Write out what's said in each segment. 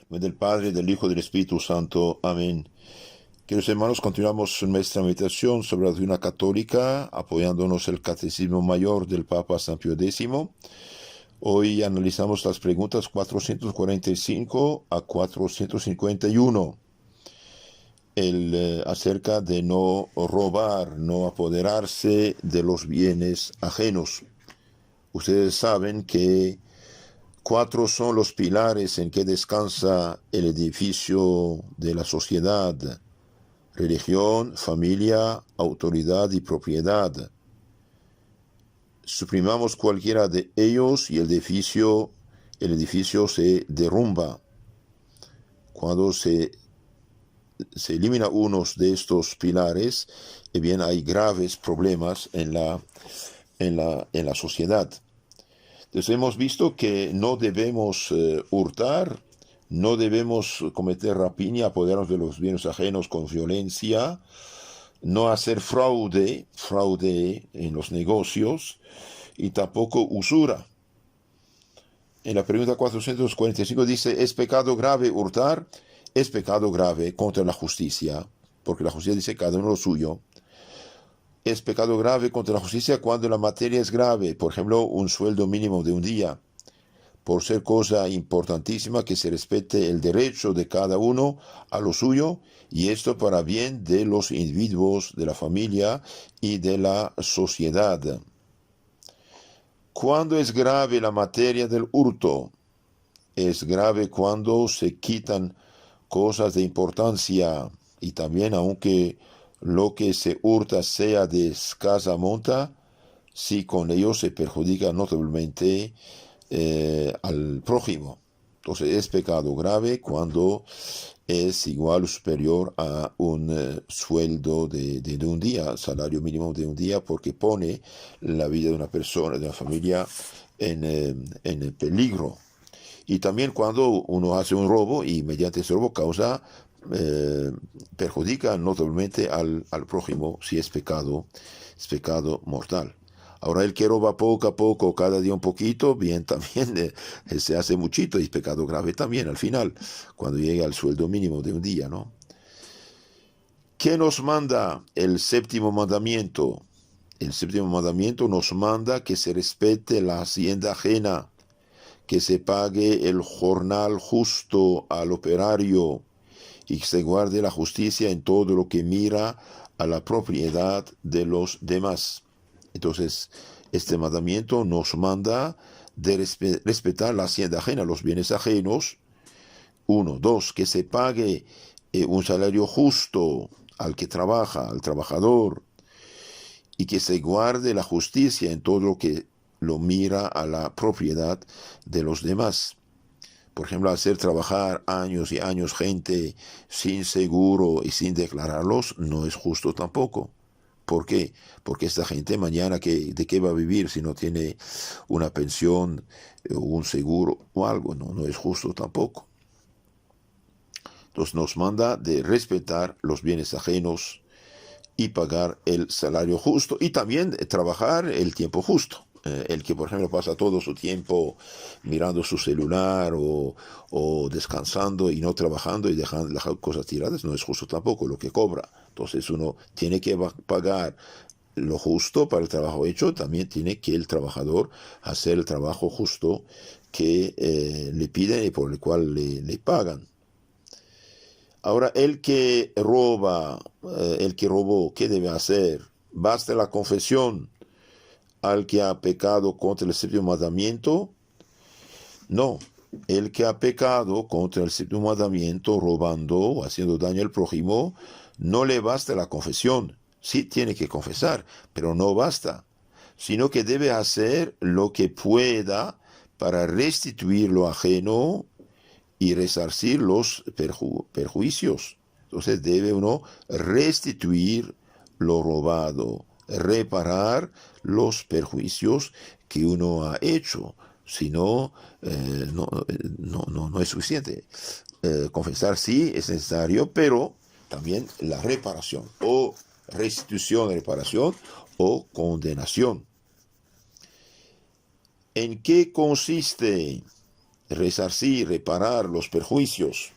Del Padre, del Hijo y del Espíritu Santo. Amén. Queridos hermanos, continuamos nuestra meditación sobre la doctrina católica, apoyándonos el Catecismo Mayor del Papa San Pío X. Hoy analizamos las preguntas 445 a 451. Acerca de no robar, no apoderarse de los bienes ajenos. Ustedes saben que 4 son los pilares en que descansa el edificio de la sociedad: religión, familia, autoridad y propiedad. Suprimamos cualquiera de ellos y el edificio se derrumba. Cuando se elimina uno de estos pilares, bien hay graves problemas en la sociedad. Entonces hemos visto que no debemos hurtar, no debemos cometer rapiña, apoderarnos de los bienes ajenos con violencia, no hacer fraude en los negocios y tampoco usura. En la pregunta 445 dice: ¿es pecado grave hurtar? Es pecado grave contra la justicia, porque la justicia dice cada uno lo suyo. Es pecado grave contra la justicia cuando la materia es grave, por ejemplo, un sueldo mínimo de un día, por ser cosa importantísima que se respete el derecho de cada uno a lo suyo, y esto para bien de los individuos, de la familia y de la sociedad. ¿Cuándo es grave la materia del hurto? Es grave cuando se quitan cosas de importancia, y también aunque lo que se hurta sea de escasa monta, si con ello se perjudica notablemente al prójimo. Entonces es pecado grave cuando es igual o superior a un sueldo de un día, salario mínimo de un día, porque pone la vida de una persona, de una familia en peligro. Y también cuando uno hace un robo y mediante ese robo perjudica notablemente al prójimo, si es pecado mortal. Ahora el que roba poco a poco, cada día un poquito, bien, también se hace muchito y es pecado grave también al final, cuando llega al sueldo mínimo de un día, ¿no? ¿Qué nos manda el séptimo mandamiento? El séptimo mandamiento nos manda que se respete la hacienda ajena, que se pague el jornal justo al operario y que se guarde la justicia en todo lo que mira a la propiedad de los demás. Entonces, este mandamiento nos manda de respetar la hacienda ajena, los bienes ajenos. 1. 2. Que se pague un salario justo al que trabaja, al trabajador, y que se guarde la justicia en todo lo que lo mira a la propiedad de los demás. Por ejemplo, hacer trabajar años y años gente sin seguro y sin declararlos no es justo tampoco. ¿Por qué? Porque esta gente mañana ¿de qué va a vivir si no tiene una pensión o un seguro o algo? No es justo tampoco. Entonces nos manda de respetar los bienes ajenos y pagar el salario justo y también trabajar el tiempo justo. El que, por ejemplo, pasa todo su tiempo mirando su celular o descansando y no trabajando y dejando las cosas tiradas, no es justo tampoco lo que cobra. Entonces uno tiene que pagar lo justo para el trabajo hecho, también tiene que el trabajador hacer el trabajo justo que le piden y por el cual le pagan. Ahora, el que robó, ¿qué debe hacer? ¿Basta la confesión al que ha pecado contra el séptimo mandamiento? No. El que ha pecado contra el séptimo mandamiento, robando o haciendo daño al prójimo, no le basta la confesión. Sí tiene que confesar, pero no basta, sino que debe hacer lo que pueda para restituir lo ajeno y resarcir los perjuicios. Entonces debe uno restituir lo robado, reparar los perjuicios que uno ha hecho. Si no, no es suficiente. Confesar sí es necesario, pero también la reparación, o restitución, reparación, o condenación. ¿En qué consiste resarcir, reparar los perjuicios.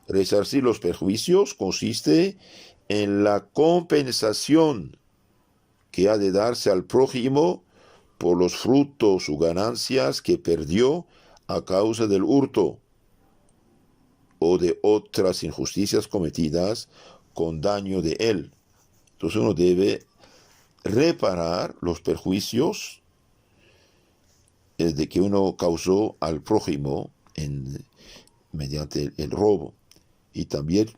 Resarcir los perjuicios consiste en la compensación que ha de darse al prójimo por los frutos o ganancias que perdió a causa del hurto o de otras injusticias cometidas con daño de él. Entonces uno debe reparar los perjuicios de que uno causó al prójimo mediante el robo, y también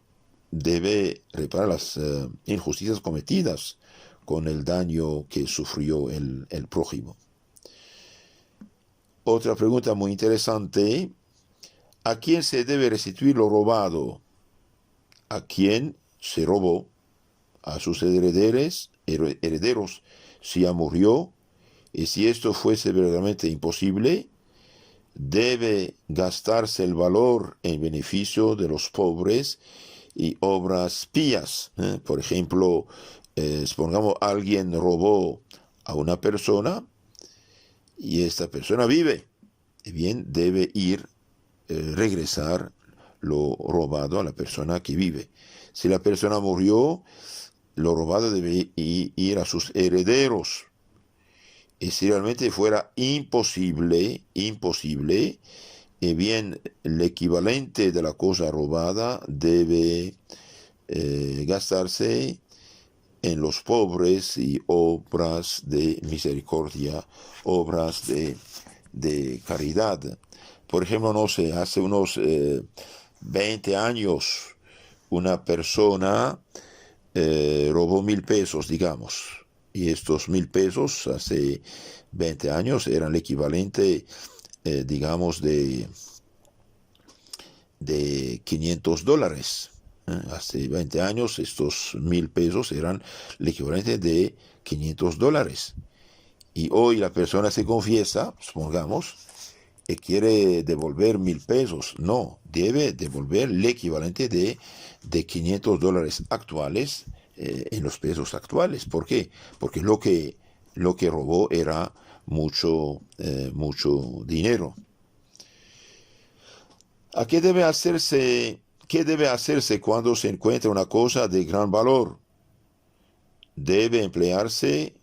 debe reparar las injusticias cometidas con el daño que sufrió el prójimo. Otra pregunta muy interesante: ¿a quién se debe restituir lo robado? ¿A quién se robó? ¿A sus herederos si ya murió? Y si esto fuese verdaderamente imposible, debe gastarse el valor en beneficio de los pobres y obras pías. Por ejemplo, supongamos alguien robó a una persona y esta persona vive. Bien, debe regresar lo robado a la persona que vive. Si la persona murió, lo robado debe ir a sus herederos. Y si realmente fuera imposible, bien, el equivalente de la cosa robada debe gastarse en los pobres y obras de misericordia, obras de caridad. Por ejemplo, no sé, hace unos 20 años una persona robó 1,000 pesos, digamos. Y estos 1,000 pesos hace 20 años eran el equivalente, digamos, de $500. Hace 20 años estos 1,000 pesos eran el equivalente de $500. Y hoy la persona se confiesa, supongamos, que quiere devolver 1,000 pesos. No, debe devolver el equivalente de $500 actuales, en los pesos actuales. ¿Por qué? Porque lo que robó era mucho dinero. ¿Qué debe hacerse cuando se encuentra una cosa de gran valor? Debe emplearse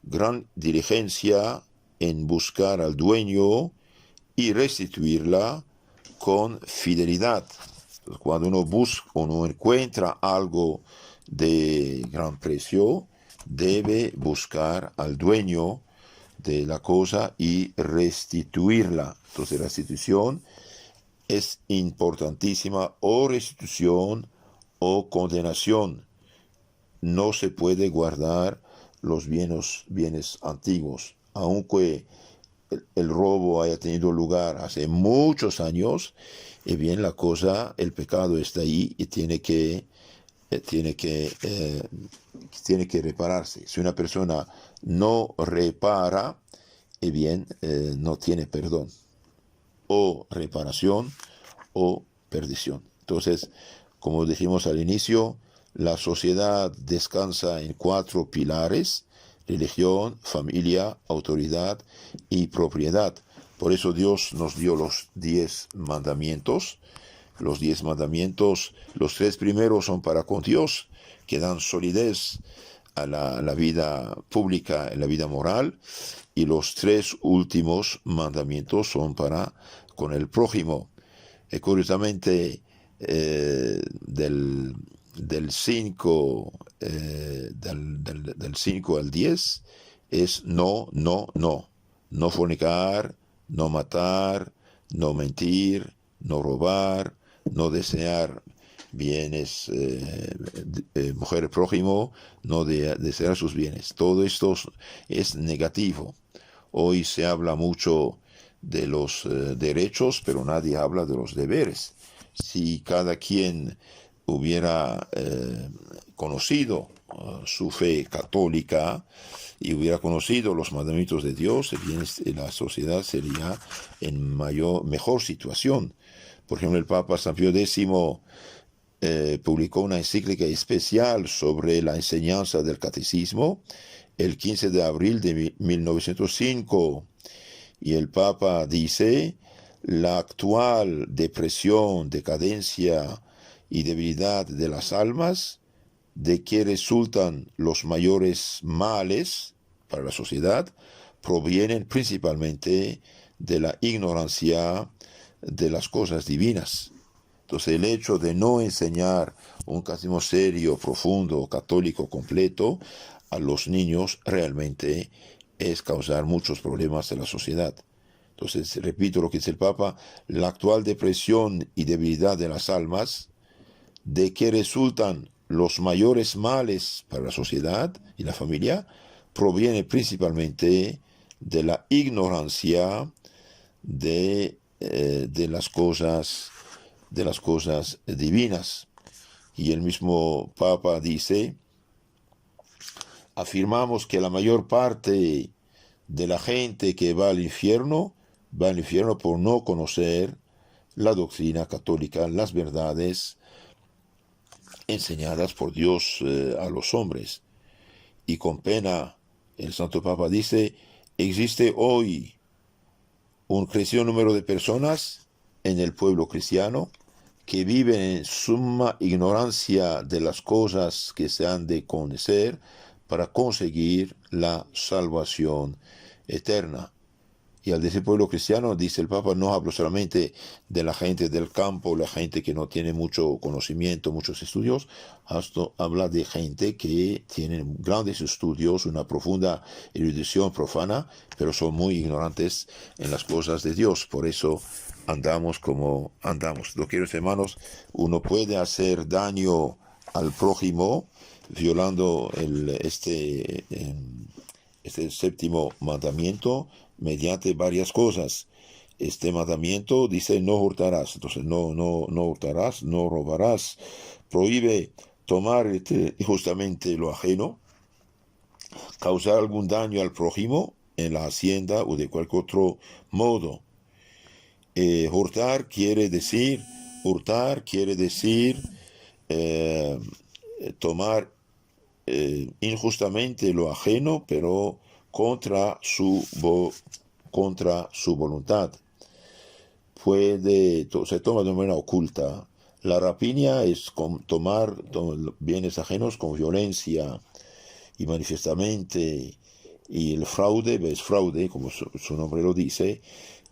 gran diligencia en buscar al dueño y restituirla con fidelidad. Entonces, cuando uno encuentra algo de gran precio, debe buscar al dueño de la cosa y restituirla. Entonces, la restitución es importantísima, o restitución o condenación. No se puede guardar los bienes antiguos, aunque el robo haya tenido lugar hace muchos años. Y bien, el pecado está ahí y tiene que repararse. Si una persona no repara, bien, no tiene perdón, o reparación o perdición. Entonces, como dijimos al inicio, la sociedad descansa en 4 pilares: religión, familia, autoridad y propiedad. Por eso Dios nos dio los 10 mandamientos. Los 10 mandamientos, los 3 primeros son para con Dios, que dan solidez a la vida pública, en la vida moral, y los 3 últimos mandamientos son para con el prójimo. Curiosamente, del 5 al 10 es no fornicar, no matar, no mentir, no robar, no desear bienes, mujer prójimo, no desear sus bienes. Todo esto es negativo. Hoy se habla mucho de los derechos, pero nadie habla de los deberes. Si cada quien hubiera conocido su fe católica y hubiera conocido los mandamientos de Dios, la sociedad sería en mejor situación. Por ejemplo, el Papa San Pío X publicó una encíclica especial sobre la enseñanza del catecismo el 15 de abril de 1905. Y el Papa dice: la actual depresión, decadencia y debilidad de las almas, de que resultan los mayores males para la sociedad, provienen principalmente de la ignorancia de las cosas divinas. Entonces el hecho de no enseñar un catecismo serio, profundo, católico, completo a los niños realmente es causar muchos problemas en la sociedad. Entonces, repito lo que dice el Papa, la actual depresión y debilidad de las almas, de que resultan los mayores males para la sociedad y la familia, proviene principalmente de la ignorancia de las cosas divinas. Y el mismo Papa dice, afirmamos que la mayor parte de la gente que va al infierno por no conocer la doctrina católica, las verdades enseñadas por Dios a los hombres. Y con pena, el Santo Papa dice, existe hoy un creciente número de personas en el pueblo cristiano que viven en suma ignorancia de las cosas que se han de conocer para conseguir la salvación eterna. Y al decir pueblo cristiano, dice el Papa, no hablo solamente de la gente del campo, la gente que no tiene mucho conocimiento, muchos estudios, habla de gente que tiene grandes estudios, una profunda erudición profana, pero son muy ignorantes en las cosas de Dios. Por eso andamos como andamos. Lo quiero, hermanos, uno puede hacer daño al prójimo violando este séptimo mandamiento mediante varias cosas. Este mandamiento dice no hurtarás, entonces no hurtarás, no robarás, prohíbe tomar justamente lo ajeno, causar algún daño al prójimo en la hacienda o de cualquier otro modo. Hurtar quiere decir tomar injustamente lo ajeno, pero contra su voluntad. Se toma de manera oculta. La rapiña es tomar bienes ajenos con violencia y manifiestamente. Y el fraude, es fraude, como su nombre lo dice,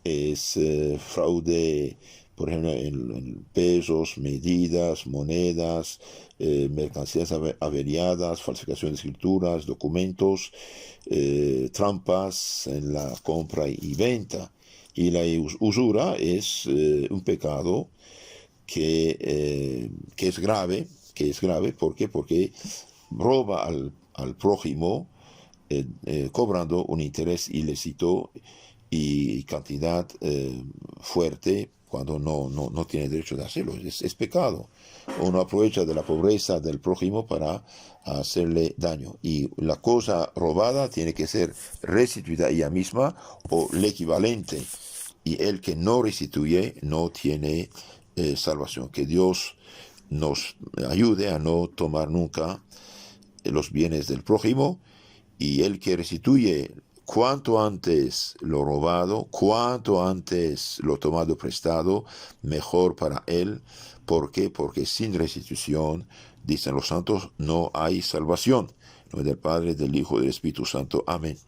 es fraude, por ejemplo, en pesos, medidas, monedas, mercancías averiadas, falsificación de escrituras, documentos, trampas en la compra y venta. Y la usura es un pecado que es grave. ¿Por qué? Porque roba al prójimo cobrando un interés ilícito y cantidad fuerte cuando no tiene derecho de hacerlo. Es pecado. Uno aprovecha de la pobreza del prójimo para hacerle daño. Y la cosa robada tiene que ser restituida ella misma o el equivalente. Y el que no restituye no tiene salvación. Que Dios nos ayude a no tomar nunca los bienes del prójimo, y el que restituye cuanto antes lo robado, cuanto antes lo tomado prestado, mejor para él. ¿Por qué? Porque sin restitución, dicen los santos, no hay salvación. En nombre del Padre, del Hijo y del Espíritu Santo. Amén.